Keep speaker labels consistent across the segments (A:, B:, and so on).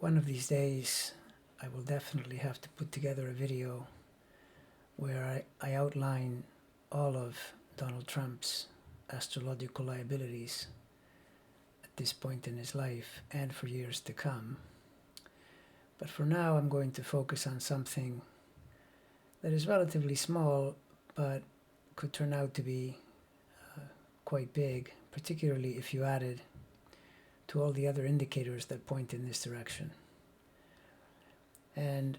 A: One of these days, I will definitely have to put together a video where I outline all of Donald Trump's astrological liabilities at this point in his life and for years to come. But for now, I'm going to focus on something that is relatively small, but could turn out to be quite big, particularly if you added to all the other indicators that point in this direction. And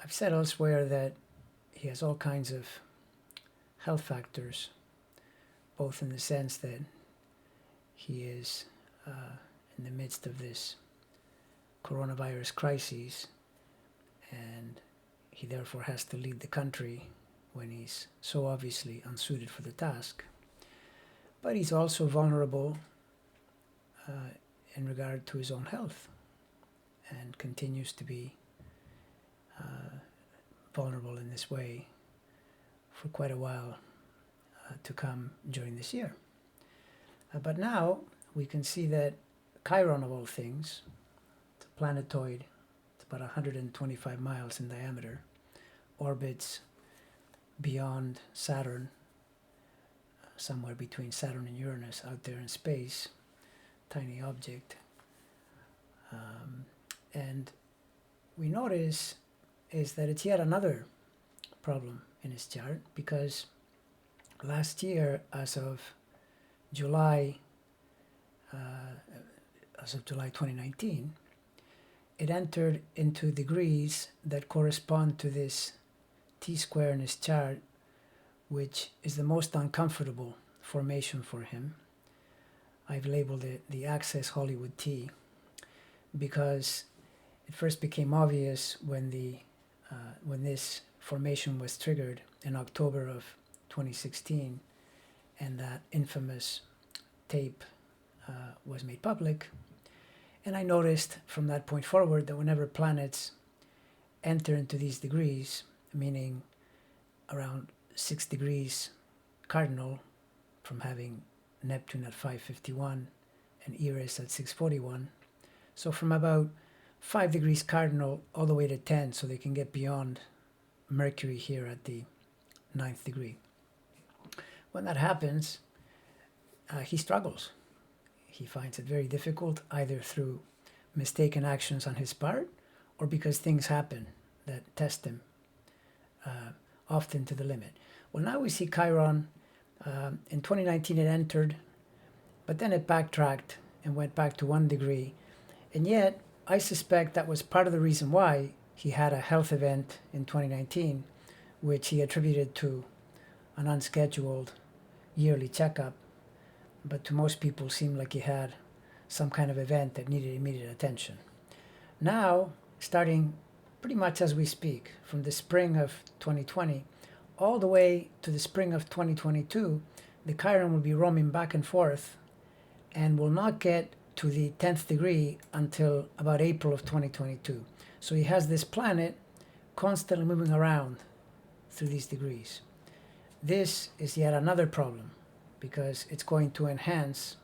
A: I've said elsewhere that he has all kinds of health factors, both in the sense that he is in the midst of this coronavirus crisis, and he therefore has to lead the country when he's so obviously unsuited for the task. But he's also vulnerable in regard to his own health, and continues to be vulnerable in this way for quite a while to come during this year. But now we can see that Chiron, of all things, it's a planetoid, it's about 125 miles in diameter, orbits beyond Saturn, somewhere between Saturn and Uranus, out there in space, tiny object. And we notice is that it's yet another problem in his chart, because last year, as of July 2019, it entered into degrees that correspond to this T-square in his chart, which is the most uncomfortable formation for him. I've labeled it the Access Hollywood T, because it first became obvious when this formation was triggered in October of 2016, and that infamous tape was made public. And I noticed from that point forward that whenever planets enter into these degrees, meaning around 6 degrees cardinal, from having Neptune at 551 and Eris at 641, so from about 5 degrees cardinal all the way to 10, so they can get beyond Mercury here at the 9th degree. When that happens, he struggles. He finds it very difficult, either through mistaken actions on his part or because things happen that test him, often to the limit. Well, now we see Chiron. In 2019 it entered, but then it backtracked and went back to 1 degree. And yet, I suspect that was part of the reason why he had a health event in 2019, which he attributed to an unscheduled yearly checkup. But to most people, seemed like he had some kind of event that needed immediate attention. Now, starting pretty much as we speak, from the spring of 2020 all the way to the spring of 2022, the Chiron will be roaming back and forth and will not get to the 10th degree until about April of 2022. So he has this planet constantly moving around through these degrees. This is yet another problem, because it's going to enhance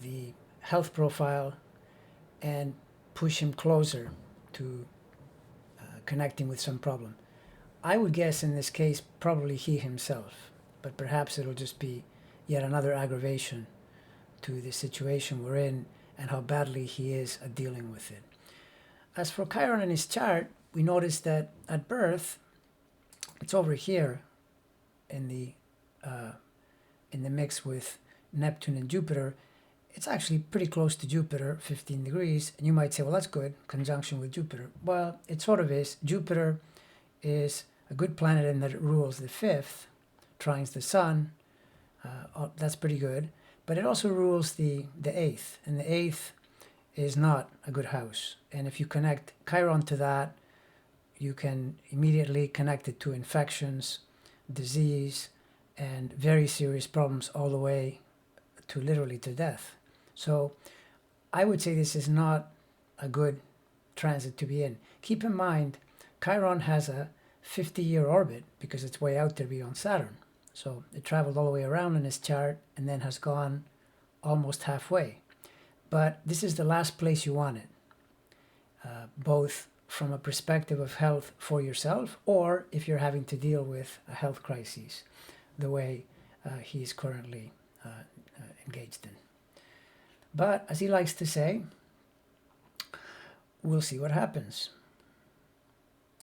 A: the health profile and push him closer to connecting with some problem. I would guess in this case probably he himself, but perhaps it'll just be yet another aggravation to the situation we're in and how badly he is at dealing with it. As for Chiron in his chart, we notice that at birth, it's over here in the mix with Neptune and Jupiter. It's actually pretty close to Jupiter, 15 degrees, and you might say, well, that's good, conjunction with Jupiter. Well, it sort of is. Jupiter is a good planet in that it rules the 5th, trines the Sun. That's pretty good. But it also rules the 8th, and the 8th is not a good house. And if you connect Chiron to that, you can immediately connect it to infections, disease, and very serious problems all the way to literally to death. So I would say this is not a good transit to be in. Keep in mind, Chiron has a 50-year orbit because it's way out there beyond Saturn. So it traveled all the way around in his chart and then has gone almost halfway. But this is the last place you want it. both from a perspective of health for yourself, or if you're having to deal with a health crisis, the way he's currently engaged in. But as he likes to say, we'll see what happens.